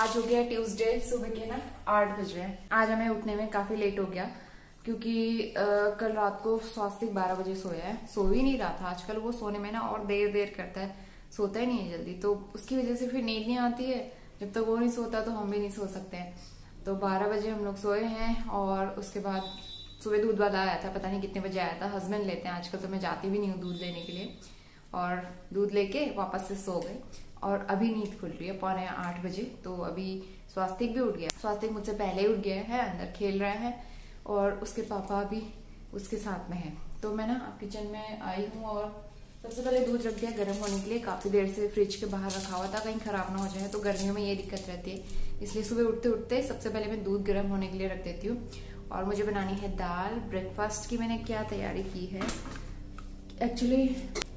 आज हो गया ट्यूसडे, सुबह के ना 8 बज रहे हैं। आज हमें उठने में काफी लेट हो गया क्योंकि कल रात को स्वास्तिक 12 बजे सोया है। सो ही नहीं रहा था। आजकल वो सोने में ना और देर देर करता है, सोता ही नहीं है जल्दी, तो उसकी वजह से फिर नींद नहीं आती है। जब तक वो नहीं सोता तो हम भी नहीं सो सकते हैं। तो 12 बजे हम लोग सोए हैं और उसके बाद सुबह दूध वाला आया था, पता नहीं कितने बजे आया था। हस्बैंड लेते हैं आजकल, तो मैं जाती भी नहीं हूँ दूध लेने के लिए। और दूध लेके वापस से सो गए और अभी नींद खुल रही है 7:45 बजे। तो अभी स्वास्तिक भी उठ गया। स्वास्तिक मुझसे पहले ही उठ गया है, अंदर खेल रहा है और उसके पापा भी उसके साथ में है। तो मैं ना किचन में आई हूँ और सबसे पहले दूध रख दिया गर्म होने के लिए। काफी देर से फ्रिज के बाहर रखा हुआ था, कहीं खराब ना हो जाए, तो गर्मियों में ये दिक्कत रहती है। इसलिए सुबह उठते उठते सबसे पहले मैं दूध गर्म होने के लिए रख देती हूँ। और मुझे बनानी है दाल। ब्रेकफास्ट की मैंने क्या तैयारी की है एक्चुअली,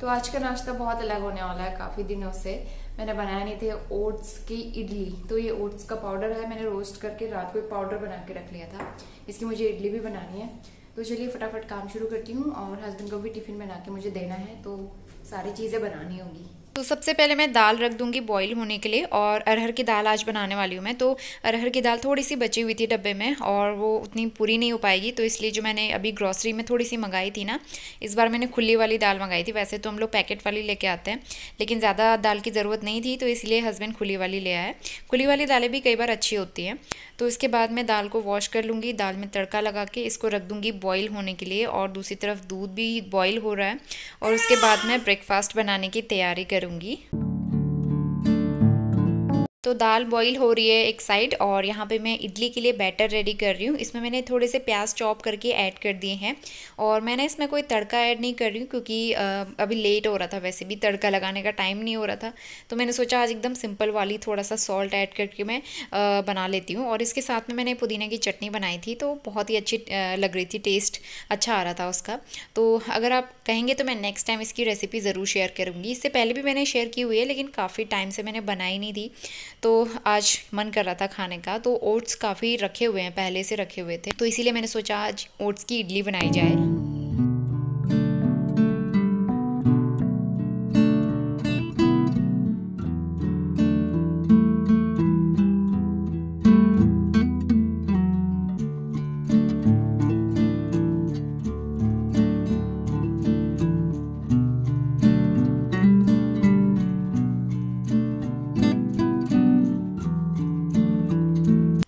तो आज का नाश्ता बहुत अलग होने वाला है। काफी दिनों से मैंने बनाया नहीं थे ओट्स की इडली। तो ये ओट्स का पाउडर है, मैंने रोस्ट करके रात को एक पाउडर बना के रख लिया था। इसकी मुझे इडली भी बनानी है। तो चलिए फटाफट काम शुरू करती हूँ और हस्बैंड को भी टिफिन बना के मुझे देना है, तो सारी चीजें बनानी होगी। तो सबसे पहले मैं दाल रख दूंगी बॉईल होने के लिए। और अरहर की दाल आज बनाने वाली हूँ मैं। तो अरहर की दाल थोड़ी सी बची हुई थी डब्बे में और वो उतनी पूरी नहीं हो पाएगी, तो इसलिए जो मैंने अभी ग्रॉसरी में थोड़ी सी मंगाई थी ना, इस बार मैंने खुली वाली दाल मंगाई थी। वैसे तो हम लोग पैकेट वाली लेके आते हैं, लेकिन ज़्यादा दाल की ज़रूरत नहीं थी, तो इसलिए हस्बैंड खुली वाली ले आया। खुली वाली दालें भी कई बार अच्छी होती हैं। तो इसके बाद मैं दाल को वॉश कर लूँगी। दाल में तड़का लगा के इसको रख दूँगी बॉईल होने के लिए। और दूसरी तरफ दूध भी बॉईल हो रहा है और उसके बाद मैं ब्रेकफास्ट बनाने की तैयारी करूँगी। तो दाल बॉईल हो रही है एक साइड और यहाँ पे मैं इडली के लिए बैटर रेडी कर रही हूँ। इसमें मैंने थोड़े से प्याज चॉप करके ऐड कर दिए हैं और मैंने इसमें कोई तड़का ऐड नहीं कर रही हूँ क्योंकि अभी लेट हो रहा था, वैसे भी तड़का लगाने का टाइम नहीं हो रहा था। तो मैंने सोचा आज एकदम सिंपल वाली थोड़ा सा सॉल्ट ऐड करके मैं बना लेती हूँ। और इसके साथ में मैंने पुदीना की चटनी बनाई थी, तो बहुत ही अच्छी लग रही थी, टेस्ट अच्छा आ रहा था उसका। तो अगर आप कहेंगे तो मैं नेक्स्ट टाइम इसकी रेसिपी ज़रूर शेयर करूँगी। इससे पहले भी मैंने शेयर की हुई है, लेकिन काफ़ी टाइम से मैंने बनाई नहीं थी, तो आज मन कर रहा था खाने का। तो ओट्स काफ़ी रखे हुए हैं, पहले से रखे हुए थे, तो इसीलिए मैंने सोचा आज ओट्स की इडली बनाई जाए।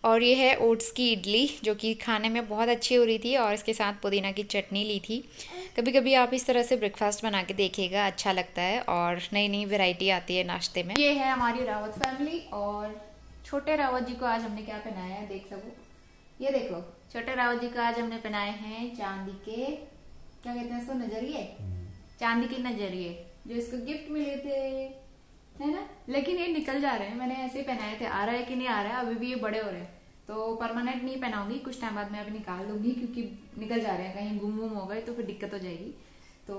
और ये है ओट्स की इडली जो कि खाने में बहुत अच्छी हो रही थी और इसके साथ पुदीना की चटनी ली थी। कभी कभी आप इस तरह से ब्रेकफास्ट बना के देखिएगा, अच्छा लगता है और नई नई वैरायटी आती है नाश्ते में। ये है हमारी रावत फैमिली और छोटे रावत जी को आज हमने क्या पहनाया है देख सको। ये देखो, छोटे रावत जी को आज हमने पहनाए हैं चांदी के, क्या कहते हैं इसको, नजरिए, चांदी के नजरिए जो इसको गिफ्ट मिले थे, है ना। लेकिन ये निकल जा रहे हैं, मैंने ऐसे पहनाए थे। आ रहा है कि नहीं आ रहा है, अभी भी ये बड़े हो रहे हैं, तो परमानेंट नहीं पहनाऊंगी, कुछ टाइम बाद मैं अभी निकाल लूंगी क्योंकि निकल जा रहे हैं, कहीं गुम गुम हो गए तो फिर दिक्कत हो जाएगी। तो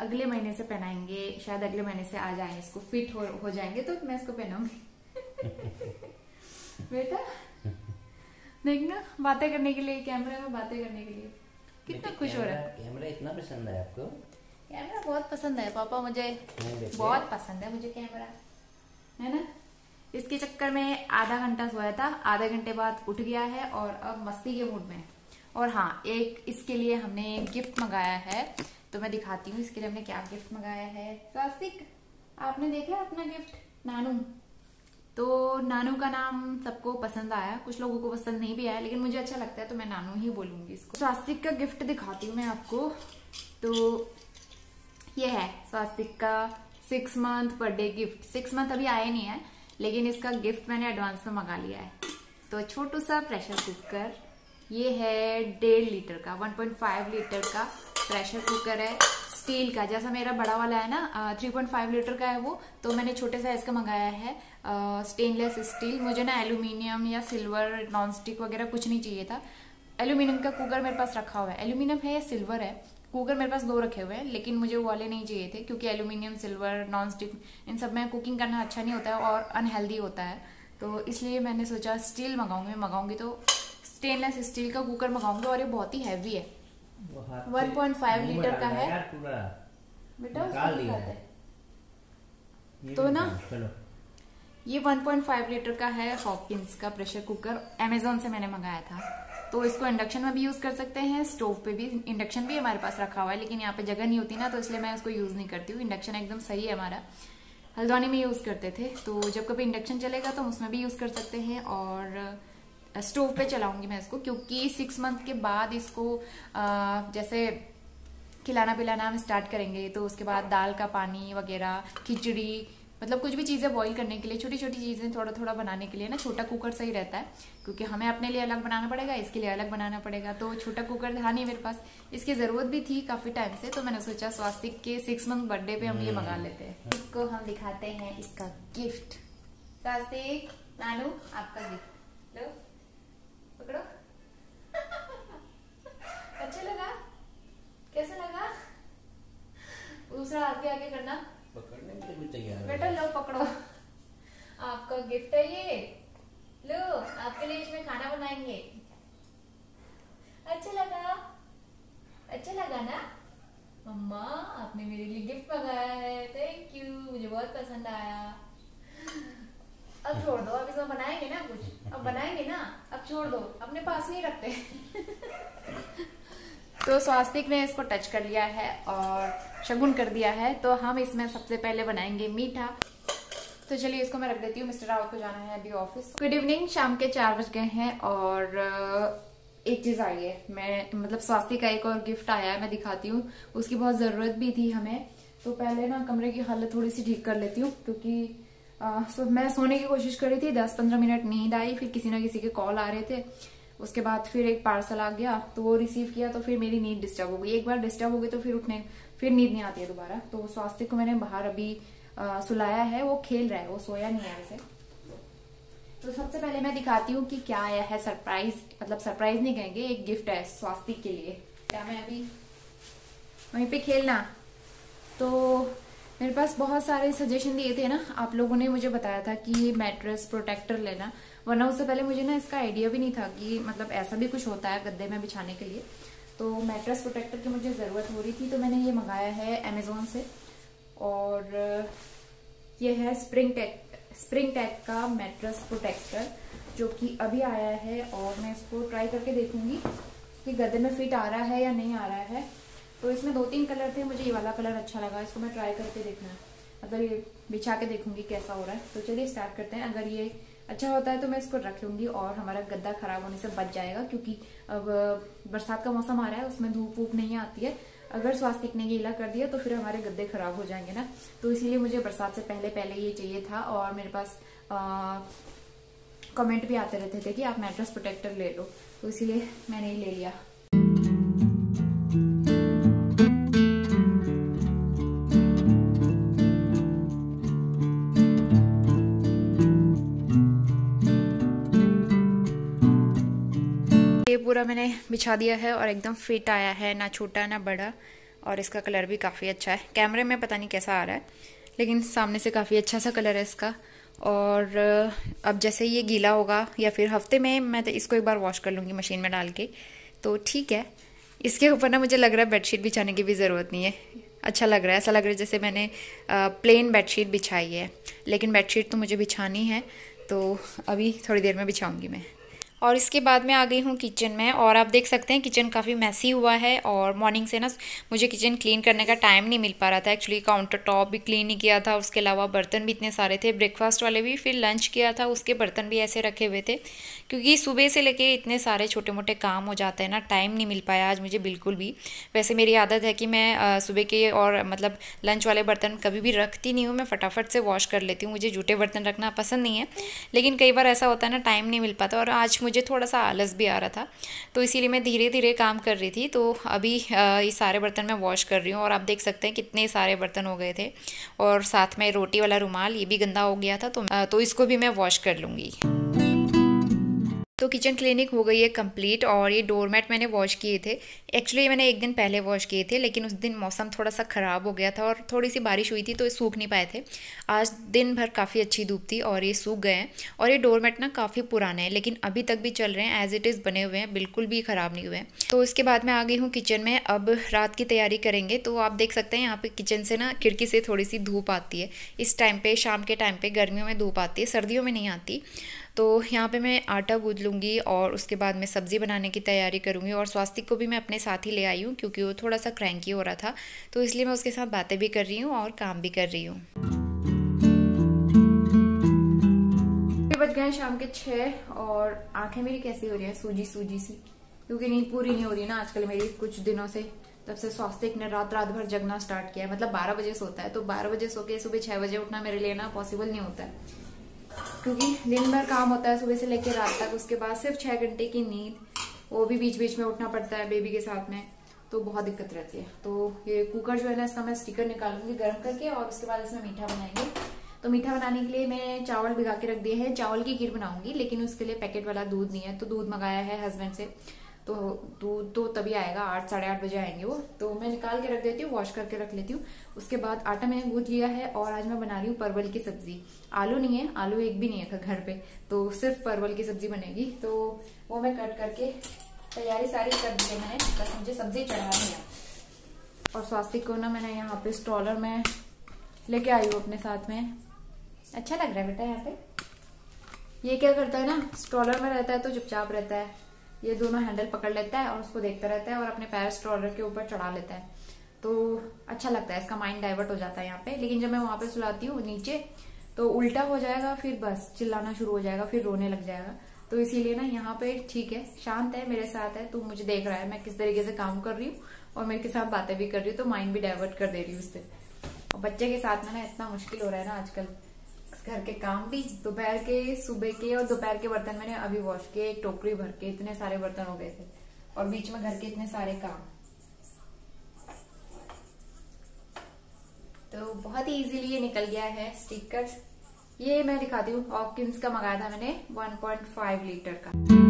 अगले महीने से पहनाएंगे, शायद अगले महीने से आ जाए, इसको फिट हो जाएंगे तो मैं इसको पहनाऊंगी। बेटा देखना, बातें करने के लिए, कैमरे में बातें करने के लिए कितना खुश हो रहा है। कैमरा इतना पसंद है आपको? कैमरा बहुत पसंद है पापा, मुझे बहुत पसंद है मुझे कैमरा, है ना। इसके चक्कर में आधा घंटा सोया था, आधे घंटे बाद उठ गया है और अब मस्ती के मूड में है। और हाँ, एक इसके लिए हमने गिफ्ट मंगाया है, तो मैं दिखाती हूँ इसके लिए हमने क्या गिफ्ट मंगाया है। स्वास्तिक, आपने देखा अपना गिफ्ट? नानू। तो नानू का नाम सबको पसंद आया, कुछ लोगों को पसंद नहीं भी आया, लेकिन मुझे अच्छा लगता है तो मैं नानू ही बोलूंगी इसको। स्वास्तिक का गिफ्ट दिखाती हूँ मैं आपको। तो ये है स्वास्तिक का 6 मंथ बर्थडे गिफ्ट। 6 मंथ अभी आए नहीं है, लेकिन इसका गिफ्ट मैंने एडवांस में मंगा लिया है। तो छोटू सा प्रेशर कुकर, ये है 1.5 लीटर का, 1.5 लीटर का प्रेशर कुकर है, स्टील का। जैसा मेरा बड़ा वाला है ना 3.5 लीटर का है वो, तो मैंने छोटे साइज का मंगाया है स्टेनलेस स्टील। मुझे ना एल्यूमिनियम या सिल्वर नॉन स्टिक वगैरह कुछ नहीं चाहिए था। एल्यूमिनियम का कुकर मेरे पास रखा हुआ है, एल्यूमिनियम है या सिल्वर है, कुकर मेरे पास 2 रखे हुए हैं, लेकिन मुझे वो वाले नहीं चाहिए थे क्योंकि aluminium, silver, non stick in सब में कुकिंग करना अच्छा नहीं होता है और अनहेल्दी होता है। तो इसलिए मैंने सोचा स्टील मंगाऊंगी तो स्टेनलेस स्टील का कुकर मंगाऊंगी। और ये बहुत ही हैवी है, 1.5 लीटर का है बेटा। तो ना ये 1.5 लीटर का है हॉकिंस का प्रेशर कुकर, अमेजोन से मैंने मंगाया था। तो इसको इंडक्शन में भी यूज कर सकते हैं, स्टोव पे भी। इंडक्शन भी हमारे पास रखा हुआ है, लेकिन यहाँ पे जगह नहीं होती ना, तो इसलिए मैं उसको यूज नहीं करती हूँ। इंडक्शन एकदम सही है हमारा, हल्द्वानी में यूज करते थे, तो जब कभी इंडक्शन चलेगा तो हम उसमें भी यूज कर सकते हैं। और स्टोव पे चलाऊंगी मैं इसको, क्योंकि 6 मंथ के बाद इसको जैसे खिलाना पिलाना हम स्टार्ट करेंगे, तो उसके बाद दाल का पानी वगैरह, खिचड़ी, मतलब कुछ भी चीज़ें बॉईल करने के लिए, छोटी छोटी चीज़ें थोड़ा थोड़ा बनाने के लिए ना छोटा कुकर सही रहता है। क्योंकि हमें अपने लिए अलग बनाना पड़ेगा, इसके लिए अलग बनाना पड़ेगा। तो छोटा कुकर था नहीं मेरे पास, इसकी ज़रूरत भी थी काफ़ी टाइम से, तो मैंने सोचा स्वास्तिक के 6 मंथ बर्थडे पे हम ये मंगा लेते हैं। इसको हम दिखाते हैं इसका गिफ्ट। स्वास्तिक, नानू आपका गिफ्ट लो, पकड़ो। अच्छा लगा? कैसा लगा? दूसरा आगे आगे करना, पकड़ने के लिए भी तैयार है बेटा। लो पकड़ो, आपका गिफ्ट है ये, लो आपके लिए इसमें खाना बनाएंगे। अच्छा लगा? अच्छा लगा ना? मम्मा आपने मेरे लिए गिफ्ट मंगाया है, थैंक यू, मुझे बहुत पसंद आया। अब छोड़ दो, अब इसमें बनाएंगे ना कुछ, अब बनाएंगे ना, अब छोड़ दो, अपने पास नहीं रखते। तो स्वास्तिक ने इसको टच कर लिया है और शगुन कर दिया है, तो हम इसमें सबसे पहले बनाएंगे मीठा। तो चलिए इसको मैं रख देती हूँ, मिस्टर रावत को जाना है अभी ऑफिस। गुड इवनिंग, शाम के 4 बज गए हैं और एक चीज आई है, मैं मतलब स्वास्तिक का एक और गिफ्ट आया है, मैं दिखाती हूँ। उसकी बहुत जरूरत भी थी हमें, तो पहले ना कमरे की हालत थोड़ी सी ठीक कर लेती हूँ, क्योंकि मैं सोने की कोशिश कर रही थी, 10-15 मिनट नींद आई, फिर किसी ना किसी के कॉल आ रहे थे, उसके बाद फिर एक पार्सल आ गया, तो वो रिसीव किया, तो फिर मेरी नींद डिस्टर्ब हो गई। एक बार डिस्टर्ब हो गई तो फिर नींद नहीं आती है दोबारा। तो स्वास्तिक को मैंने बाहर अभी सुलाया है, वो खेल रहा है, वो सोया नहीं है वैसे। तो सबसे पहले मैं दिखाती हूँ कि क्या आया है सरप्राइज, मतलब सरप्राइज नहीं कहेंगे, एक गिफ्ट है स्वास्तिक के लिए। क्या मैं अभी वहीं पे खेलना, तो मेरे पास बहुत सारे सजेशन दिए थे ना, आप लोगों ने मुझे बताया था कि मैट्रेस प्रोटेक्टर लेना, वरना उससे पहले मुझे ना इसका आइडिया भी नहीं था कि मतलब ऐसा भी कुछ होता है गद्दे में बिछाने के लिए। तो मैट्रेस प्रोटेक्टर की मुझे ज़रूरत हो रही थी, तो मैंने ये मंगाया है अमेजोन से, और ये है स्प्रिंग टेक का मैट्रेस प्रोटेक्टर, जो कि अभी आया है, और मैं इसको ट्राई करके देखूंगी कि गद्दे में फिट आ रहा है या नहीं आ रहा है। तो इसमें 2-3 कलर थे, मुझे ये वाला कलर अच्छा लगा, इसको मैं ट्राई करके देखना है, मतलब ये बिछा के देखूंगी कैसा हो रहा है। तो चलिए स्टार्ट करते हैं। अगर ये अच्छा होता है तो मैं इसको रख लूंगी और हमारा गद्दा खराब होने से बच जाएगा, क्योंकि अब बरसात का मौसम आ रहा है, उसमें धूप वूप नहीं आती है। अगर स्वास्तिक ने गीला कर दिया तो फिर हमारे गद्दे खराब हो जाएंगे ना, तो इसीलिए मुझे बरसात से पहले ये चाहिए था। और मेरे पास कमेंट भी आते रहते थे कि आप मैट्रेस प्रोटेक्टर ले लो, तो इसीलिए मैंने ये ले लिया। ये पूरा मैंने बिछा दिया है और एकदम फिट आया है, ना छोटा ना बड़ा, और इसका कलर भी काफ़ी अच्छा है। कैमरे में पता नहीं कैसा आ रहा है, लेकिन सामने से काफ़ी अच्छा सा कलर है इसका। और अब जैसे ये गीला होगा या फिर हफ्ते में मैं तो इसको एक बार वॉश कर लूँगी मशीन में डाल के, तो ठीक है। इसके ऊपर ना मुझे लग रहा है बेडशीट बिछाने की भी ज़रूरत नहीं है, अच्छा लग रहा है, ऐसा लग रहा है जैसे मैंने प्लेन बेडशीट बिछाई है। लेकिन बेडशीट तो मुझे बिछानी है, तो अभी थोड़ी देर में बिछाऊँगी मैं। और इसके बाद मैं आ गई हूँ किचन में, और आप देख सकते हैं किचन काफ़ी मैसी हुआ है, और मॉर्निंग से ना मुझे किचन क्लीन करने का टाइम नहीं मिल पा रहा था। एक्चुअली काउंटर टॉप भी क्लीन नहीं किया था, उसके अलावा बर्तन भी इतने सारे थे, ब्रेकफास्ट वाले भी, फिर लंच किया था, उसके बर्तन भी ऐसे रखे हुए थे, क्योंकि सुबह से लेके इतने सारे छोटे मोटे काम हो जाते हैं ना, टाइम नहीं मिल पाया आज मुझे बिल्कुल भी। वैसे मेरी आदत है कि मैं सुबह के और मतलब लंच वाले बर्तन कभी भी रखती नहीं हूँ, मैं फटाफट से वॉश कर लेती हूँ, मुझे जूठे बर्तन रखना पसंद नहीं है। लेकिन कई बार ऐसा होता है ना, टाइम नहीं मिल पाता, और आज मुझे थोड़ा सा आलस भी आ रहा था, तो इसीलिए मैं धीरे धीरे काम कर रही थी। तो अभी ये सारे बर्तन मैं वॉश कर रही हूँ, और आप देख सकते हैं कितने सारे बर्तन हो गए थे, और साथ में रोटी वाला रुमाल ये भी गंदा हो गया था, तो इसको भी मैं वॉश कर लूँगी। तो किचन क्लीनिंग हो गई है कंप्लीट और ये डोरमेट मैंने वॉश किए थे। एक्चुअली मैंने एक दिन पहले वॉश किए थे, लेकिन उस दिन मौसम थोड़ा सा ख़राब हो गया था और थोड़ी सी बारिश हुई थी तो ये सूख नहीं पाए थे। आज दिन भर काफ़ी अच्छी धूप थी और ये सूख गए हैं। और ये डोरमेट ना काफ़ी पुराने हैं, लेकिन अभी तक भी चल रहे हैं, एज़ इट इज़ बने हुए हैं, बिल्कुल भी ख़राब नहीं हुए हैं। तो इसके बाद मैं आ गई हूँ किचन में। अब रात की तैयारी करेंगे। तो आप देख सकते हैं यहाँ पे किचन से ना खिड़की से थोड़ी सी धूप आती है इस टाइम पे, शाम के टाइम पे। गर्मियों में धूप आती है, सर्दियों में नहीं आती। तो यहाँ पे मैं आटा गूंथ लूँगी और उसके बाद मैं सब्ज़ी बनाने की तैयारी करूँगी। और स्वास्तिक को भी मैं अपने साथ ही ले आई हूँ क्योंकि वो थोड़ा सा क्रैंकी हो रहा था, तो इसलिए मैं उसके साथ बातें भी कर रही हूँ और काम भी कर रही हूँ। बज गए शाम के 6 और आंखें मेरी कैसी हो रही हैं, सूजी सूजी सी, क्योंकि नींद पूरी नहीं हो रही ना आजकल मेरी कुछ दिनों से। तब से स्वास्तिक ने रात भर जगना स्टार्ट किया है। मतलब 12 बजे सोता है, तो 12 बजे सो के सुबह 6 बजे उठना मेरे लिए ना पॉसिबल नहीं होता है, क्योंकि दिन भर काम होता है सुबह से लेकर रात तक। उसके बाद सिर्फ 6 घंटे की नींद, वो भी बीच बीच में उठना पड़ता है बेबी के साथ में, तो बहुत दिक्कत रहती है। तो ये कुकर जो है ना, इसका मैं स्टिकर निकालूंगी गर्म करके और उसके बाद इसमें मीठा बनाएंगे। तो मीठा बनाने के लिए मैं चावल भिगा के रख दिए हैं। चावल की खीर बनाऊंगी, लेकिन उसके लिए पैकेट वाला दूध नहीं है, तो दूध मंगाया है हस्बैंड से। तो दूध तो तभी आएगा, 8 साढ़े 8 बजे आएंगे वो। तो मैं निकाल के रख देती हूँ, वॉश करके रख लेती हूँ। उसके बाद आटा मैंने गूंथ लिया है और आज मैं बना रही हूँ परवल की सब्जी। आलू नहीं है, आलू एक भी नहीं है घर पे, तो सिर्फ परवल की सब्जी बनेगी। तो वो मैं कट करके तैयारी सारी कर दी है मैंने, बस मुझे सब्जी चढ़ानी है। और स्वास्तिक को ना मैंने यहाँ पे स्ट्रॉलर में लेके आई हूँ अपने साथ में। अच्छा लग रहा है बेटा यहाँ पे। ये क्या करता है ना, स्ट्रॉलर में रहता है तो चुपचाप रहता है, ये दोनों हैंडल पकड़ लेता है और उसको देखता रहता है और अपने पैर स्ट्रॉलर के ऊपर चढ़ा लेता है। तो अच्छा लगता है, इसका माइंड डाइवर्ट हो जाता है यहाँ पे। लेकिन जब मैं वहां पे सुलाती हूँ नीचे, तो उल्टा हो जाएगा, फिर बस चिल्लाना शुरू हो जाएगा, फिर रोने लग जाएगा। तो इसीलिए ना यहाँ पे ठीक है, शांत है, मेरे साथ है। तो मुझे देख रहा है मैं किस तरीके से काम कर रही हूँ और मेरे के साथ बातें भी कर रही हूँ, तो माइंड भी डाइवर्ट कर दे रही हूँ उससे। और बच्चे के साथ में ना इतना मुश्किल हो रहा है ना आजकल, घर के काम भी, दोपहर के, सुबह के और दोपहर के बर्तन मैंने अभी वॉश किए, एक टोकरी भर के, इतने सारे बर्तन हो गए थे। और बीच में घर के इतने सारे काम, तो बहुत ही इजीली ये निकल गया है स्टिकर। ये मैं दिखाती हूँ, हॉकिंस का मंगाया था मैंने 1.5 लीटर का।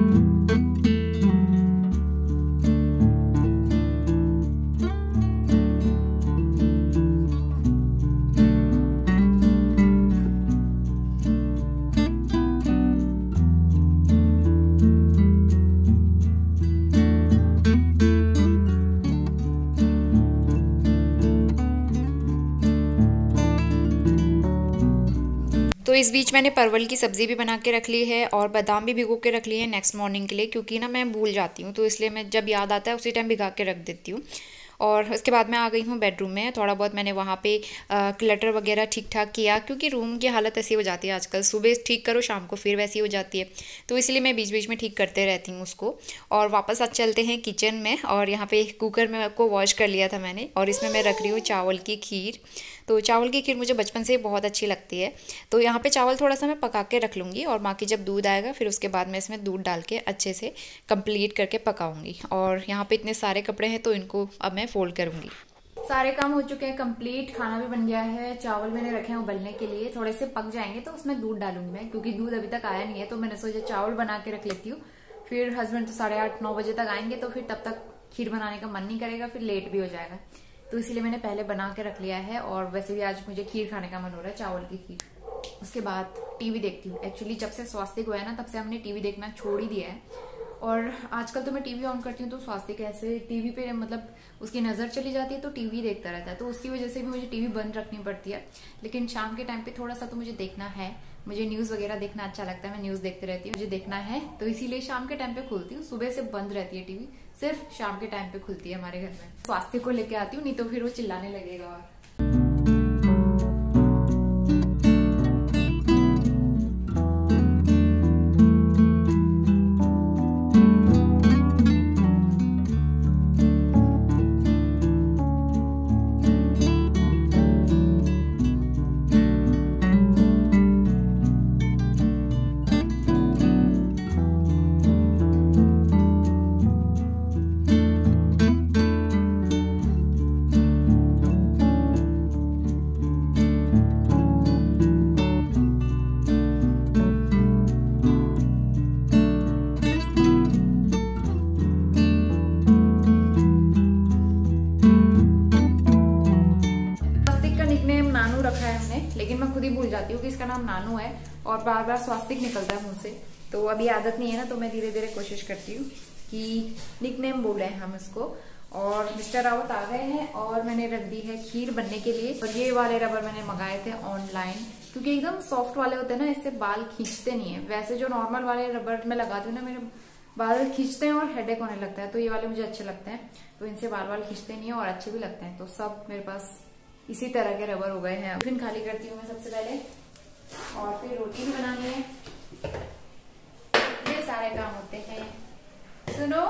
तो इस बीच मैंने परवल की सब्ज़ी भी बना के रख ली है और बादाम भी भिगो के रख लिए हैं नेक्स्ट मॉर्निंग के लिए, क्योंकि ना मैं भूल जाती हूँ, तो इसलिए मैं जब याद आता है उसी टाइम भिगा के रख देती हूँ। और उसके बाद मैं आ गई हूँ बेडरूम में। थोड़ा बहुत मैंने वहाँ पे क्लटर वगैरह ठीक ठाक किया, क्योंकि रूम की हालत ऐसी हो जाती है आजकल, सुबह ठीक करो शाम को फिर वैसी हो जाती है, तो इसलिए मैं बीच बीच में ठीक करते रहती हूँ उसको। और वापस आज चलते हैं किचन में। और यहाँ पे कुकर में को वॉश कर लिया था मैंने, और इसमें मैं रख रही हूँ चावल की खीर। तो चावल की खीर मुझे बचपन से बहुत अच्छी लगती है। तो यहाँ पे चावल थोड़ा सा मैं पका के रख लूँगी और बाकी जब दूध आएगा फिर उसके बाद मैं इसमें दूध डाल के अच्छे से कंप्लीट करके पकाऊंगी। और यहाँ पे इतने सारे कपड़े हैं तो इनको अब मैं फोल्ड करूँगी। सारे काम हो चुके हैं कंप्लीट, खाना भी बन गया है। चावल मैंने रखे हैं उबलने के लिए, थोड़े से पक जाएंगे तो उसमें दूध डालूंगी मैं, क्योंकि दूध अभी तक आया नहीं है। तो मैंने सोचा चावल बना के रख लेती हूँ, फिर हस्बैंड तो 8:30-9 बजे तक आएंगे, तो फिर तब तक खीर बनाने का मन नहीं करेगा, फिर लेट भी हो जाएगा। तो इसीलिए मैंने पहले बना के रख लिया है। और वैसे भी आज मुझे खीर खाने का मन हो रहा है, चावल की खीर। उसके बाद टीवी देखती हूँ। एक्चुअली जब से स्वास्तिक हुआ है ना, तब से हमने टीवी देखना छोड़ ही दिया है। और आजकल तो मैं टीवी ऑन करती हूँ तो स्वास्तिक ऐसे टीवी पे मतलब उसकी नजर चली जाती है, तो टीवी देखता रहता है, तो उसकी वजह से भी मुझे टीवी बंद रखनी पड़ती है। लेकिन शाम के टाइम पे थोड़ा सा तो मुझे देखना है, मुझे न्यूज वगैरह देखना अच्छा लगता है, मैं न्यूज देखते रहती हूँ, मुझे देखना है, तो इसीलिए शाम के टाइम पे खुलती हूँ। सुबह से बंद रहती है टीवी, सिर्फ शाम के टाइम पे खुलती है हमारे घर में। स्वास्तिक को लेके आती हूँ, नहीं तो फिर वो चिल्लाने लगेगा। और ही भूल जाती हूँ कि इसका नाम नानू है और बार बार स्वास्तिक निकलता है मुंह से। तो अभी आदत नहीं है ना, तो मैं धीरे धीरे कोशिश करती हूँ कि निकनेम बोले हम इसको। और मिस्टर रावत आ गए हैं और मैंने रख दी है खीर बनने के लिए। और ये वाले रबर मैंने मंगाए थे ऑनलाइन, क्योंकि एकदम सॉफ्ट वाले होते हैं ना, इससे बाल खींचते नहीं है। वैसे जो नॉर्मल वाले रबर में लगाती हूँ ना, मेरे बाल खींचते हैं और हेडेक होने लगता है। तो ये वाले मुझे अच्छे लगते हैं, तो इनसे बाल खींचते नहीं है और अच्छे भी लगते हैं। तो सब मेरे पास इसी तरह के रबर हो गए हैं। टिफिन खाली करती हूँ मैं सबसे पहले, और फिर रोटी भी बनानी है। ये सारे काम होते हैं। सुनो,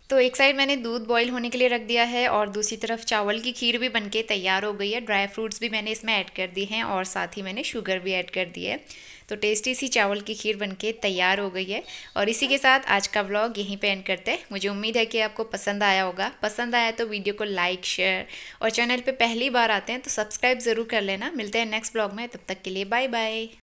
तो एक साइड मैंने दूध बॉईल होने के लिए रख दिया है और दूसरी तरफ चावल की खीर भी बनके तैयार हो गई है। ड्राई फ्रूट्स भी मैंने इसमें ऐड कर दी हैं और साथ ही मैंने शुगर भी ऐड कर दी है। तो टेस्टी सी चावल की खीर बनके तैयार हो गई है। और इसी के साथ आज का व्लॉग यहीं पे एंड करते हैं। मुझे उम्मीद है कि आपको पसंद आया होगा। पसंद आया तो वीडियो को लाइक, शेयर, और चैनल पे पहली बार आते हैं तो सब्सक्राइब ज़रूर कर लेना। मिलते हैं नेक्स्ट व्लॉग में, तब तक के लिए बाय बाय।